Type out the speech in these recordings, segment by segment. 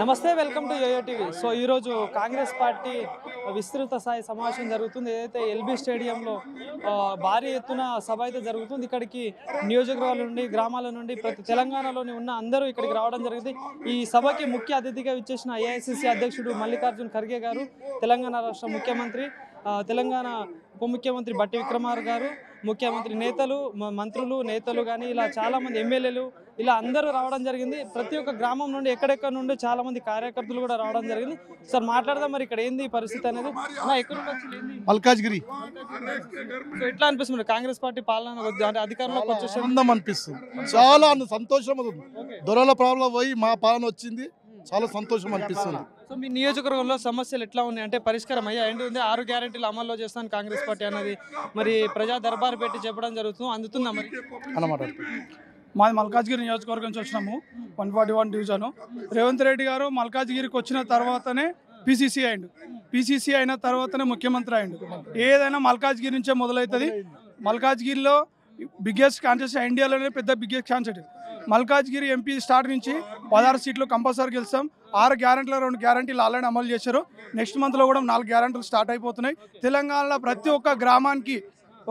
నమస్తే, welcome to YoYo TV. So ఈరోజు Congress party విస్తృత స్థాయి సమావేశం జరుగుతుంది. ఏదైతే ఎల్బీ స్టేడియంలో భారీ ఎత్తున సభ అయితే జరుగుతుంది. ఇక్కడికి నియోజకవర్గాల నుండి, గ్రామాల నుండి, ప్రతి తెలంగాణలోని ఉన్న అందరూ ఇక్కడికి రావడం జరిగింది. ఈ సభకి ముఖ్య అతిథిగా విచ్చేసిన ఏఐసిసి అధ్యక్షుడు మల్లికార్జున్ ఖర్గే గారు, తెలంగాణ రాష్ట్ర ముఖ్యమంత్రి, తెలంగాణ ఉప ముఖ్యమంత్రి బట్టి విక్రమార్క గారు, ముఖ్యమంత్రి నేతలు, మంత్రులు, నేతలు కానీ ఇలా చాలామంది ఎమ్మెల్యేలు ఇలా అందరూ రావడం జరిగింది. ప్రతి ఒక్క గ్రామం నుండి ఎక్కడెక్కడ నుండి చాలా మంది కార్యకర్తలు కూడా రావడం జరిగింది. సార్ మాట్లాడదాం, మరి ఇక్కడ ఏంది పరిస్థితి అనేది. మల్కాజ్గిరి ఎట్లా అనిపిస్తుంది కాంగ్రెస్ పార్టీ పాలన అంటే అధికారంలోకి వచ్చేసి? ఆనందం అనిపిస్తుంది, చాలా సంతోషం అవుతుంది. దొరల ప్రాబ్లం పోయి మా పాలన వచ్చింది, చాలా సంతోషం అనిపిస్తుంది. సో మీ నియోజకవర్గంలో సమస్యలు ఎట్లా ఉన్నాయి అంటే పరిష్కారం అయ్యా? ఏంటి 6 గ్యారెంటీలు అమల్లో చేస్తాను కాంగ్రెస్ పార్టీ అన్నది మరి ప్రజా దర్బారు పెట్టి చెప్పడం జరుగుతుంది, అందుతుందా మరి అన్నమాట? మాది మల్కాజ్గిరి నియోజకవర్గం నుంచి వచ్చినాము, 141 డివిజన్. రేవంత్ రెడ్డి గారు మల్కాజ్గిరికి వచ్చిన తర్వాతనే పిసిసి అయిండు, పిసిసి అయిన తర్వాతనే ముఖ్యమంత్రి అయిండు. ఏదైనా మల్కాజ్గిరి నుంచే మొదలవుతుంది. మల్కాజ్గిరిలో బిగ్గెస్ట్ కాన్స్టిట్యూన్సీ, ఇండియాలోనే పెద్ద biggest constituency. Malkajgiri MP start నుంచి 16 సీట్లు కంపల్సరీ గెలుస్తాం. 6 గ్యారెంటీలు 2 గ్యారెంటీలు ఆల్రెడీ అమలు చేశారు. నెక్స్ట్ మంత్లో కూడా 4 గ్యారెంటీలు స్టార్ట్ అయిపోతున్నాయి. తెలంగాణలో ప్రతి ఒక్క గ్రామానికి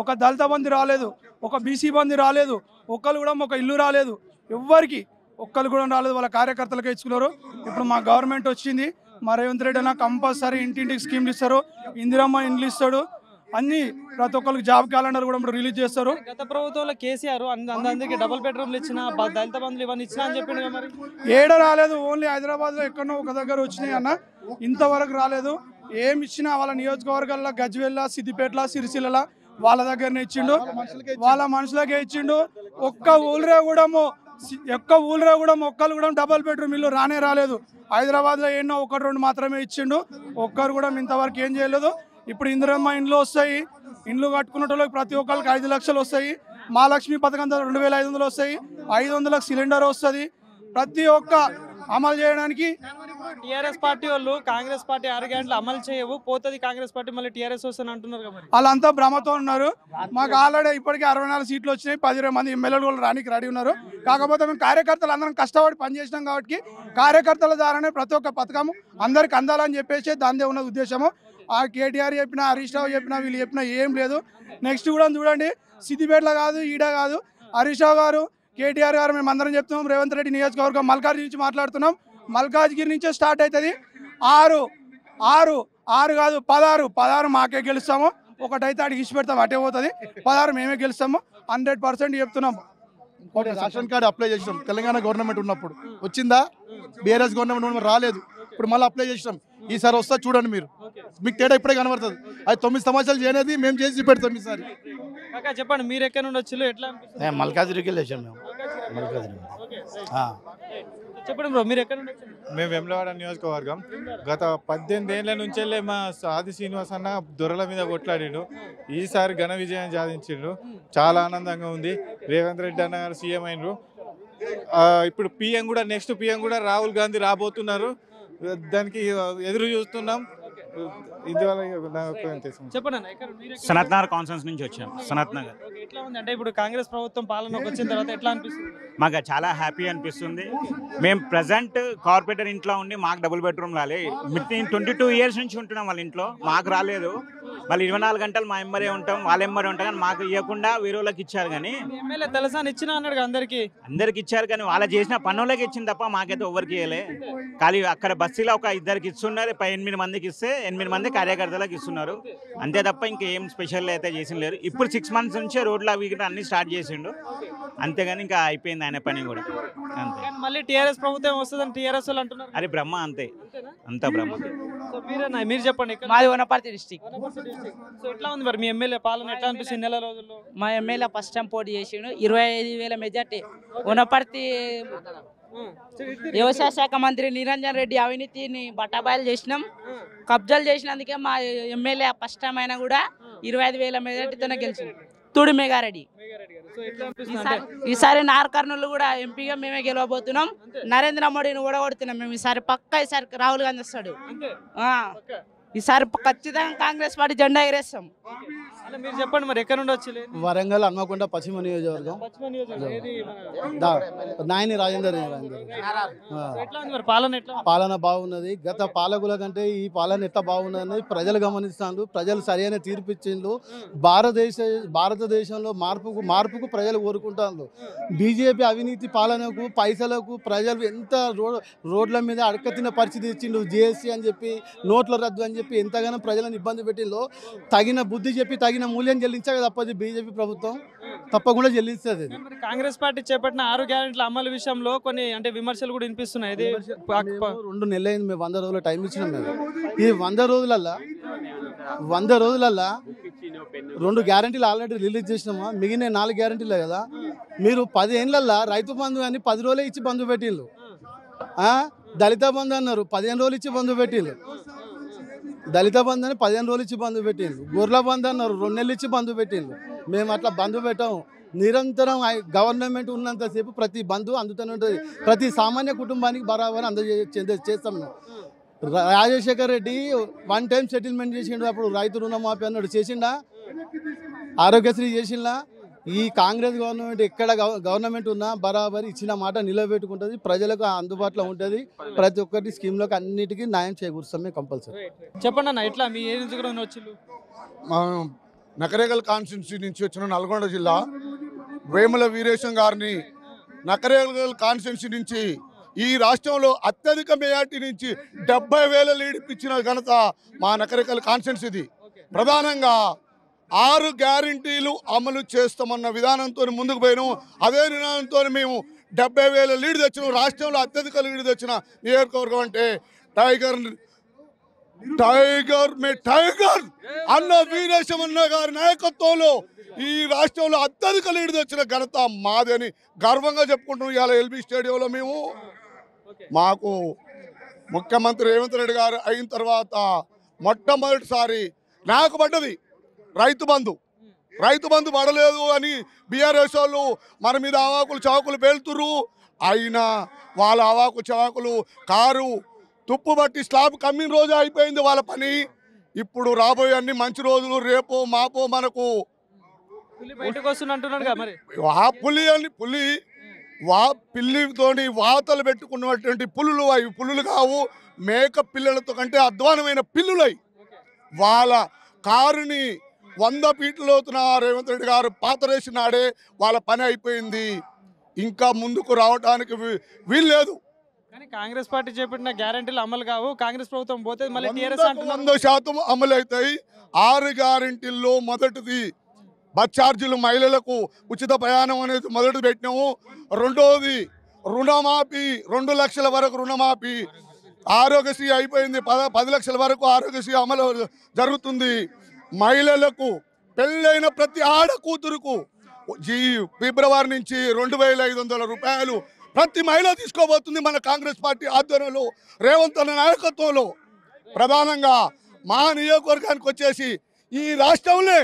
ఒక దళిత బంధు రాలేదు, ఒక బీసీ బంధు రాలేదు, ఒక్కరు కూడా ఒక ఇల్లు రాలేదు, ఎవ్వరికి ఒక్కరు కూడా రాలేదు. వాళ్ళ కార్యకర్తలకే ఇచ్చుకున్నారు. ఇప్పుడు మా గవర్నమెంట్ వచ్చింది, మా రేవంత్ రెడ్డి అన్న కంపల్సరీ ఇంటింటికి స్కీమ్లు ఇస్తారు, ఇందిరమ్మ ఇండ్లు ఇస్తాడు, అన్ని ప్రతి ఒక్కరికి జాబ్ క్యాలెండర్ కూడా రిలీజ్ చేస్తారు. గత ప్రభుత్వంలో కేసీఆర్ అందరికి డబుల్ బెడ్రూమ్లు ఇచ్చిన, దళిత బంధువులు ఇవన్నీ ఇచ్చినా అని చెప్పిండు మరి. ఏడ రాలేదు, ఓన్లీ హైదరాబాద్లో ఎక్కడో ఒక దగ్గర వచ్చినాయి అన్న, ఇంతవరకు రాలేదు. ఏమి ఇచ్చినా వాళ్ళ నియోజకవర్గాల్లో గజ్వేల్, సిద్దిపేట, సిరిసిల్ల వాళ్ళ దగ్గరనే ఇచ్చిండు, వాళ్ళ మనుషులకే ఇచ్చిండు. ఒక్క ఊళ్ళో కూడా ఒక్కరు కూడా డబుల్ బెడ్రూమ్ ఇల్లు రాలేదు. హైదరాబాద్లో ఎన్నో 1-2 మాత్రమే ఇచ్చిండు, ఒక్కరు కూడా ఇంతవరకు ఏం చేయలేదు. ఇప్పుడు ఇందిరమ్మ ఇండ్లు వస్తాయి, ఇండ్లు కట్టుకున్న ప్రతి ఒక్కరికి 5 లక్షలు వస్తాయి. మహాలక్ష్మి పథకం 2500 వస్తాయి, 500లకు సిలిండర్ వస్తుంది. ప్రతి ఒక్క అమలు చేయడానికి టీఆర్ఎస్ పార్టీ వాళ్ళు కాంగ్రెస్ పార్టీ 6 గ్యారెంటీలు అమలు చేయవు, పోతుంది కాంగ్రెస్ పార్టీ మళ్ళీ టీఆర్ఎస్ వస్తుంది అంటున్నారు. వాళ్ళంతా భ్రమతో ఉన్నారు. మాకు ఆల్రెడీ ఇప్పటికీ 64 సీట్లు వచ్చినాయి, 10-20 మంది ఎమ్మెల్యేలు కూడా రానికి రెడీ ఉన్నారు. కాకపోతే మేము కార్యకర్తలు అందరం కష్టపడి పనిచేసినాం కాబట్టి కార్యకర్తల ద్వారానే ప్రతి ఒక్క పథకం అందరికి అందాలని చెప్పేసి దానిదే ఉన్న ఉద్దేశము. ఆ కేటీఆర్ చెప్పినా, హరీష్ రావు చెప్పినా, వీళ్ళు చెప్పినా ఏం లేదు. నెక్స్ట్ కూడా చూడండి, సిద్దిపేటలో కాదు, ఈడ కాదు, హరీష్ రావు గారు, కేటీఆర్ గారు, మేము అందరం చెప్తున్నాం. రేవంత్ రెడ్డి నియోజకవర్గం మల్కాజ్గిరి నుంచి మాట్లాడుతున్నాం. మల్కాజ్గిరి నుంచే స్టార్ట్ అవుతుంది. 6 కాదు 16 మాకే గెలుస్తాము. ఒకటైతే అడిగి ఇచ్చి పెడతాం, అటే పోతుంది. 16 మేమే గెలుస్తాము, 100% చెప్తున్నాం. రేషన్ కార్డు అప్లై చేసినాం, తెలంగాణ గవర్నమెంట్ ఉన్నప్పుడు వచ్చిందా? బీఆర్ఎస్ గవర్నమెంట్ ఉన్నప్పుడు రాలేదు. ఇప్పుడు మళ్ళీ అప్లై చేసినాం, ఈసారి వస్తా చూడండి, మీకు తేడా ఇప్పుడే కనబడుతుంది. అది 9 సంవత్సరాలు చేయనేది మేము చేసి పెడతాం ఈసారి. చెప్పండి, మీరు ఎక్కడ నుండి వచ్చి ఎట్లా? మల్కాజ్గిరికి వెళ్ళేసాం మేము. మల్కాజ్గిరి చెప్పండి బ్రో, మీరు ఎక్కడ నుండి? మేము వెమ్లవాడ నియోజకవర్గం. గత 18 ఏళ్ల నుంచే మా ఆది శ్రీనివాస్ అన్న దొరల మీద కొట్లాడిండు, ఈసారి ఘన విజయం సాధించిండు. చాలా ఆనందంగా ఉంది. రేవంత్ రెడ్డి అన్న గారు సీఎం అయినరు. ఇప్పుడు నెక్స్ట్ పిఎం కూడా రాహుల్ గాంధీ రాబోతున్నారు. దానికి ఎదురు చూస్తున్నాం. సనత్ నగర్ కాన్ఫరెన్స్ నుంచి వచ్చాం. సనత్ నగర్ ఎట్లా ఉంది అంటే ఇప్పుడు కాంగ్రెస్ ప్రభుత్వం పాలనకు వచ్చిన తర్వాత ఎట్లా అనిపిస్తుంది? మాకు చాలా హ్యాపీ అనిపిస్తుంది. మేము ప్రజెంట్ కార్పొరేటర్ ఇంట్లో ఉండి మాకు డబుల్ బెడ్రూమ్ రాలే. 22 ఇయర్స్ నుంచి ఉంటున్నాం వాళ్ళ ఇంట్లో, మాకు రాలేదు. మళ్ళీ 24 గంటలు మా ఎంబరే ఉంటాం, వాళ్ళ ఎంబరే ఉంటాం. కానీ మాకు ఇవ్వకుండా వేరే వాళ్ళకి ఇచ్చారు. కానీ ఎమ్మెల్యే తెలుసా ఇచ్చిన అన్నాడు, అందరికి ఇచ్చారు. కానీ వాళ్ళ చేసిన పనులకి ఇచ్చింది తప్ప మాకైతే ఎవరికి ఇవ్వలే. కానీ అక్కడ బస్సులో ఒక 2 ఇస్తున్నారు, 8 మందికి ఇస్తే 8 మంది కార్యకర్తలకు ఇస్తున్నారు, అంతే తప్ప ఇంకేం స్పెషల్ అయితే చేసిన లేరు. ఇప్పుడు 6 మంత్స్ నుంచే రోడ్లు అవి అన్ని స్టార్ట్ చేసిండు, అంతేగాని ఇంకా అయిపోయింది ఆయన పని కూడా. అంతే. మళ్ళీ టీఆర్ఎస్ ప్రభుత్వం వస్తుందని టీఆర్ఎస్ వాళ్ళు అంటున్నారు. అది బ్రహ్మ, అంతే, అంతా బ్రహ్మ. మీరు చెప్పండి. మాది వనపర్తి డిస్ట్రిక్ట్. సో ఎట్లా ఉంది మరి మీ ఎమ్మెల్యే పాలన ఎట్లా అనిపిస్తుంది నెల రోజుల్లో? మా ఎమ్మెల్యే ఫస్ట్ టైం పోటీ చేసిండు, 25,000 మెజార్టీ. వనపర్తి వ్యవసాయ శాఖ మంత్రి నిరంజన్ రెడ్డి అవినీతిని బట్టబయలు చేసినాం, కబ్జాలు చేసినందుకే మా ఎమ్మెల్యే ఫస్ట్ టైం అయినా కూడా 25,000 మెజార్టీతోనే గెలిచింది. తుడి మేఘారెడ్డి. ఈసారి నార్ కర్నూలు కూడా ఎంపీగా మేమే గెలవబోతున్నాం. నరేంద్ర మోడీని ఓడగొడుతున్నాం మేము ఈసారి. ఈసారి రాహుల్ గాంధీ వస్తాడు. ఈసారి ఖచ్చితంగా కాంగ్రెస్ పార్టీ జెండా ఎగరేస్తాం. అలా మీరు చెప్పండి మరి ఎక్కడ నుండి వచ్చి వరంగల్ హన్మకొండ పశ్చిమ నియోజకవర్గం పశ్చిమ నియోజకవర్గం ఏది మన నాయని రాజేందర్ ఎట్లా ఉంది మరి పాలన ఎట్లా ఉంది? పాలన బాగున్నది. గత పాలకుల కంటే ఈ పాలన ఎట్లా బాగున్నది ప్రజలు గమనిస్తాండ్రు. ప్రజలు సరైన తీర్పు ఇచ్చిండ్రు. భారతదేశంలో మార్పుకు ప్రజలు కోరుకుంటారు. బీజేపీ అవినీతి పాలనకు పైసలకు ప్రజలు ఎంత రోడ్ల మీద అడకతిన పరిస్థితి ఇచ్చిండు. జిఎస్టీ అని చెప్పి నోట్ల రద్దు అని చెప్పి ఎంతగానో ప్రజలను ఇబ్బంది పెట్టిందో తగిన బుద్ధి చెప్పి తగిన మూల్యం చెల్లించక తప్పది బీజేపీ ప్రభుత్వం తప్పకుండా చెల్లిస్తుంది. మరి కాంగ్రెస్ పార్టీ చేపట్టిన 6 గ్యారెంటీల అమలు విషయంలో కొన్ని అంటే విమర్శలు కూడా వినిపిస్తున్నాయి. ఇది 2 నెలలు అయింది. మేము 100 రోజుల టైం ఇచ్చినాం. మేము ఈ 100 రోజులల్లా 2 గ్యారెంటీలు ఆల్రెడీ రిలీజ్ చేసినామా. మిగిలిన 4 గ్యారెంటీలే కదా. మీరు 10 ఏళ్ళల్లో రైతు బంధు అని 10 రోజులే ఇచ్చి బంధు పెట్టిళ్ళు. దళిత బంధు అన్నారు 15 రోజులు ఇచ్చి బంధు పెట్టిళ్ళు. దళిత బంధు అని 15 రోజులు ఇచ్చి బంధు పెట్టిళ్ళు. గొర్రెల బంధు అన్నారు 2 నెలలు ఇచ్చి బంధు పెట్టిళ్ళు. మేము అట్లా బంధు పెట్టాము. నిరంతరం గవర్నమెంట్ ఉన్నంతసేపు ప్రతి బంధు అందుతూనే ఉంటుంది. ప్రతి సామాన్య కుటుంబానికి బరాబర్ చేస్తాం మేము. రాజశేఖర్ రెడ్డి 1 టైం సెటిల్మెంట్ చేసిండు. అప్పుడు రైతు రుణమాఫీ అన్నాడు చేసిండా. ఆరోగ్యశ్రీ చేసిండా. ఈ కాంగ్రెస్ గవర్నమెంట్ ఎక్కడ గవర్నమెంట్ ఉన్నా బరాబర్ ఇచ్చిన మాట నిలబెట్టుకుంటుంది. ప్రజలకు అందుబాటులో ఉంటుంది. ప్రతి ఒక్కటి స్కీమ్లకు అన్నిటికీ న్యాయం చేకూరుస్తామే కంపల్సరీ. చెప్పండి అన్న ఎట్లా మీ ఏ నుంచి కూడా వచ్చిళ్ళు? నకరేగల్ కాన్స్టిట్యున్సీ నుంచి వచ్చిన నల్గొండ జిల్లా వేముల వీరేశం గారిని నకరేగల్ కాన్స్టిట్యున్సీ నుంచి ఈ రాష్ట్రంలో అత్యధిక మెజార్టీ నుంచి 70,000 లీడ్ ఇప్పించిన ఘనత మా నకరేగల్ కాన్స్టిట్యున్సీది. ప్రధానంగా 6 గ్యారంటీలు అమలు చేస్తామన్న విధానంతో ముందుకు పోయినాము. అదే నినాదంతో మేము 70,000 లీడ్ తెచ్చినాం. రాష్ట్రంలో అత్యధిక లీడ్ తెచ్చిన నియోజకవర్గం అంటే టైగర్ అన్న వీరేశం అన్న గారి నాయకత్వంలో ఈ రాష్ట్రంలో అత్యధిక లీడ్ తెచ్చిన ఘనత మాది అని గర్వంగా చెప్పుకుంటున్నాం. ఇవాళ ఎల్బీ స్టేడియంలో మేము మాకు ముఖ్యమంత్రి రేవంత్ రెడ్డి గారు అయిన తర్వాత మొట్టమొదటిసారి నాకు పడ్డది రైతు బంధు పడలేదు అని బీఆర్ఎస్ వాళ్ళు మన మీద అవాకులు చవాకులు పేలుతురు. అయినా వాళ్ళ అవాకులు చవాకులు కారు తుప్పు బట్టి స్లాబ్ కమ్మిన రోజు అయిపోయింది వాళ్ళ పని. ఇప్పుడు రాబోయే అన్ని మంచి రోజులు రేపో మాపో మనకు బయటకు వస్తున్నట్టున్నాడు కదా మరి. పిల్లితోని వాతలు పెట్టుకున్నటువంటి పులులు అవి పులులు కావు, మేక పిల్లలతో కంటే అధ్వానమైన పిల్లులై వాళ్ళ కారుని 100 ఫీట్లలోతున రేవంత్ రెడ్డి గారు పాతరేసినాడే వాళ్ళ పని అయిపోయింది. ఇంకా ముందుకు రావడానికి వీల్లేదు. కానీ కాంగ్రెస్ పార్టీ చేపట్టిన గ్యారెంటీలు అమలు కావు. కాంగ్రెస్ ప్రభుత్వం పోతే మళ్ళీ టీఆర్ఎస్ అంటున్నారు 100% అమలు అవుతాయి. 6 గ్యారెంటీల్లో మొదటిది బస్ ఛార్జీలు మహిళలకు ఉచిత ప్రయాణం అనేది మొదటి పెట్టినాము. రెండోది రుణమాఫీ 2 లక్షల వరకు రుణమాఫీ. ఆరోగ్యశ్రీ అయిపోయింది. 10 లక్షల వరకు ఆరోగ్యశ్రీ అమలు జరుగుతుంది. మహిళలకు పెళ్ళైన ప్రతి ఆడ కూతురుకు ఫిబ్రవరి నుంచి 2,500 రూపాయలు ప్రతి మహిళ తీసుకోబోతుంది మన కాంగ్రెస్ పార్టీ ఆధ్వర్యంలో రేవంత్ అన్న నాయకత్వంలో. ప్రధానంగా మా నియోజకవర్గానికి వచ్చేసి ఈ రాష్ట్రంలో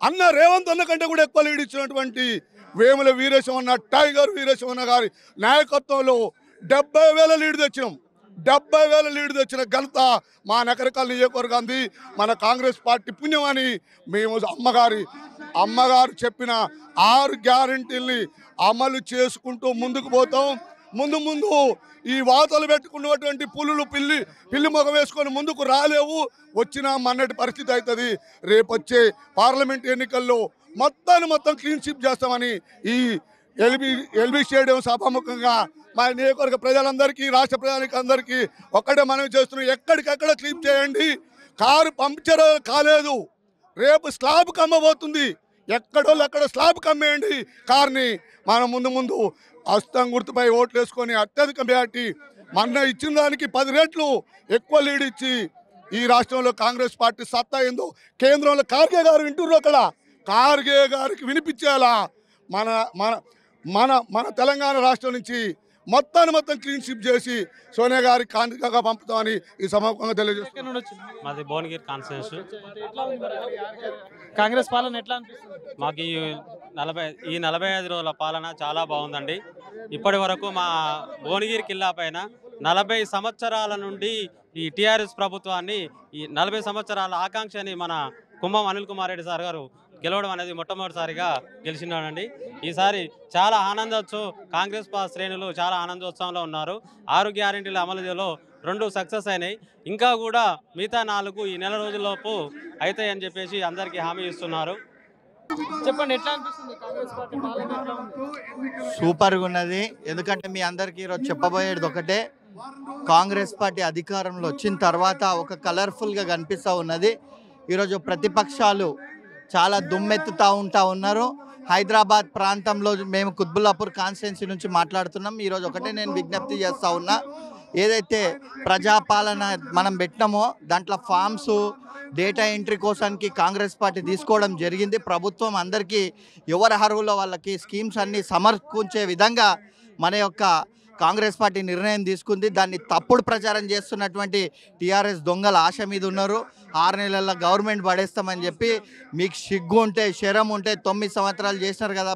అన్న రేవంత్ అన్న కంటే కూడా ఎక్కువ లీడ్ ఇచ్చినటువంటి వేముల వీరేశం అన్న టైగర్ వీరేశం అన్న గారి నాయకత్వంలో 70,000 లీడ్ తెచ్చినాం. 70,000 లీడ్ తెచ్చిన ఘనత మా నకరకల్ నియోజకవర్గాన్ని మన కాంగ్రెస్ పార్టీ పుణ్యమని మేము అమ్మగారు చెప్పిన 6 గ్యారెంటీల్ని అమలు చేసుకుంటూ ముందుకు పోతాం. ముందు ఈ వాతలు పెట్టుకున్నటువంటి పిల్లి మొగం వేసుకొని ముందుకు రాలేవు. వచ్చిన మన్నటి పరిస్థితి అవుతుంది. రేపొచ్చే పార్లమెంట్ ఎన్నికల్లో మొత్తం క్లీన్ స్వీప్ చేస్తామని ఈ ఎల్బీ స్టేడియం సభాముఖంగా మా నియోజకవర్గ ప్రజలందరికీ రాష్ట్ర ప్రజలకి అందరికీ ఒక్కటే మనవి చేస్తున్నాం. ఎక్కడికక్కడ క్లీన్ చేయండి. కారు పంక్చర్ కాలేదు, రేపు స్లాబ్ కమ్మబోతుంది. ఎక్కడోళ్ళు స్లాబ్ కమ్మేయండి కార్ని. మనం ముందు హస్తం గుర్తుపై ఓట్లు వేసుకొని అత్యధిక మెజార్టీ మొన్న ఇచ్చిన దానికి 10 రెట్లు ఎక్కువ లీడ్ ఇచ్చి ఈ రాష్ట్రంలో కాంగ్రెస్ పార్టీ సత్తా ఏందో కేంద్రంలో ఖార్గే గారు వింటున్నారు. అక్కడ ఖార్గే గారికి వినిపించేలా మన తెలంగాణ రాష్ట్రం నుంచి మొత్తం క్లీన్ స్వీప్ చేసి సోనియా గారికి కాంతిగా పంపుతామని ఈ సమావేశంగా తెలియజేస్తున్నాం. మాది భువనగిరి కాన్స్టిట్యూన్సీ. కాంగ్రెస్ పాలన ఎట్లా అనిపిస్తుంది? మాకు ఈ 45 రోజుల పాలన చాలా బాగుందండి. ఇప్పటి వరకు మా భువనగిరి కిల్లా పైన 40 సంవత్సరాల నుండి ఈ టీఆర్ఎస్ ప్రభుత్వాన్ని, ఈ 40 సంవత్సరాల ఆకాంక్షని మన కుంభం అనిల్ కుమార్ రెడ్డి సార్ గారు గెలవడం అనేది మొట్టమొదటిసారిగా గెలిచినాడండి. ఈసారి చాలా ఆనందోత్సవం, కాంగ్రెస్ శ్రేణులు చాలా ఆనందోత్సవంలో ఉన్నారు. 6 గ్యారెంటీల అమలులో 2 సక్సెస్ అయినాయి. ఇంకా కూడా మిగతా 4 ఈ నెల రోజుల్లోపు అవుతాయని చెప్పేసి అందరికీ హామీ ఇస్తున్నారు. చెప్పండి, ఎట్లా అనిపిస్తుంది కాంగ్రెస్ పార్టీ పాలన ఎట్లా ఉంది? సూపర్గా ఉన్నది. ఎందుకంటే మీ అందరికీ ఈరోజు చెప్పబోయేది ఒకటే, కాంగ్రెస్ పార్టీ అధికారంలో వచ్చిన తర్వాత ఒక కలర్ఫుల్గా కనిపిస్తూ ఉన్నది. ఈరోజు ప్రతిపక్షాలు చాలా దుమ్మెత్తుతూ ఉన్నారు. హైదరాబాద్ ప్రాంతంలో మేము కుత్బుల్లాపూర్ కాన్స్టిట్యున్సీ నుంచి మాట్లాడుతున్నాం. ఈరోజు ఒకటే నేను విజ్ఞప్తి చేస్తూ ఉన్నా, ఏదైతే ప్రజాపాలన మనం పెట్టినామో దాంట్లో ఫామ్స్ డేటా ఎంట్రీ కోసానికి కాంగ్రెస్ పార్టీ తీసుకోవడం జరిగింది. ప్రభుత్వం అందరికీ ఎవరి అర్హుల వాళ్ళకి స్కీమ్స్ అన్నీ సమర్పించే విధంగా మన యొక్క కాంగ్రెస్ పార్టీ నిర్ణయం తీసుకుంది. దాన్ని తప్పుడు ప్రచారం చేస్తున్నటువంటి టీఆర్ఎస్ దొంగల ఆశ మీద ఉన్నారు. 6 నెలల్లో గవర్నమెంట్ పడేస్తామని చెప్పి మీకు సిగ్గు ఉంటే, శరం ఉంటే 9 సంవత్సరాలు చేసినారు కదా,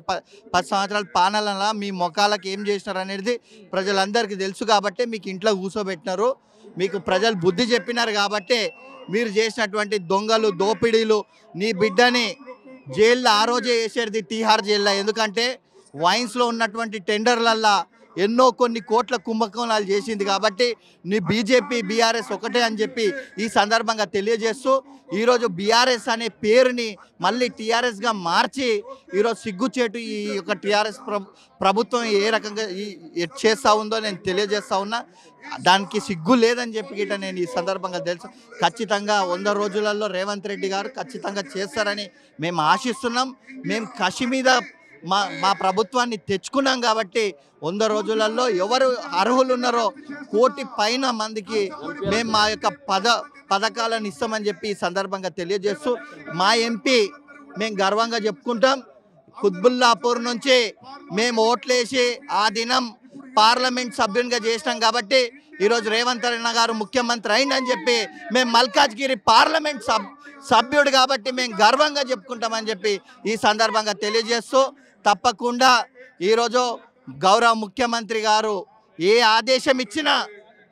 10 సంవత్సరాల పాలనలా మీ మొఖాలకు ఏం చేసినారు అనేది ప్రజలందరికీ తెలుసు. కాబట్టి మీకు ఇంట్లో కూర్చోబెట్టినారు, మీకు ప్రజలు బుద్ధి చెప్పినారు. కాబట్టి మీరు చేసినటువంటి దొంగలు దోపిడీలు, నీ బిడ్డని జైల్లో ఆ రోజే వేసేది తీహార్ జైల్లో. ఎందుకంటే వైన్స్లో ఉన్నటువంటి టెండర్లల్లో ఎన్నో కొన్ని కోట్ల కుంభకోణాలు చేసింది. కాబట్టి నీ బీజేపీ బీఆర్ఎస్ ఒకటే అని చెప్పి ఈ సందర్భంగా తెలియజేస్తూ, ఈరోజు బీఆర్ఎస్ అనే పేరుని మళ్ళీ టీఆర్ఎస్గా మార్చి ఈరోజు సిగ్గుచేటు ఈ యొక్క టీఆర్ఎస్ ప్రభుత్వం ఏ రకంగా చేస్తూ ఉందో నేను తెలియజేస్తూ ఉన్నా. దానికి సిగ్గు లేదని చెప్పి గిట్ట నేను ఈ సందర్భంగా తెలుసు. ఖచ్చితంగా 100 రోజులలో రేవంత్ రెడ్డి గారు ఖచ్చితంగా చేస్తారని మేము ఆశిస్తున్నాం. మేము కసి మీద మా ప్రభుత్వాన్ని తెచ్చుకున్నాం. కాబట్టి 100 రోజులలో ఎవరు అర్హులు ఉన్నారో 1 కోటి పైన మందికి మేము మా యొక్క పథకాలను ఇస్తామని చెప్పి ఈ సందర్భంగా తెలియజేస్తూ, మా ఎంపీ మేము గర్వంగా చెప్పుకుంటాం. కుత్బుల్లాపూర్ నుంచి మేము ఓట్లేసి ఆ దినం పార్లమెంట్ సభ్యునిగా చేసినాం. కాబట్టి ఈరోజు రేవంత్ రెడ్డి గారు ముఖ్యమంత్రి అయిందని చెప్పి మేము మల్కాజ్గిరి పార్లమెంట్ సభ్యుడు కాబట్టి మేము గర్వంగా చెప్పుకుంటామని చెప్పి ఈ సందర్భంగా తెలియజేస్తూ, తప్పకుండా ఈరోజు గౌరవ ముఖ్యమంత్రి గారు ఏ ఆదేశం ఇచ్చినా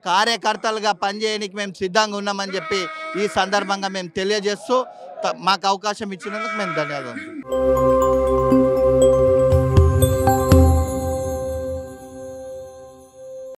కార్యకర్తలుగా పనిచేయడానికి మేము సిద్ధంగా ఉన్నామని చెప్పి ఈ సందర్భంగా మేము తెలియజేస్తూ, మాకు అవకాశం ఇచ్చినందుకు మేము ధన్యవాదాలు.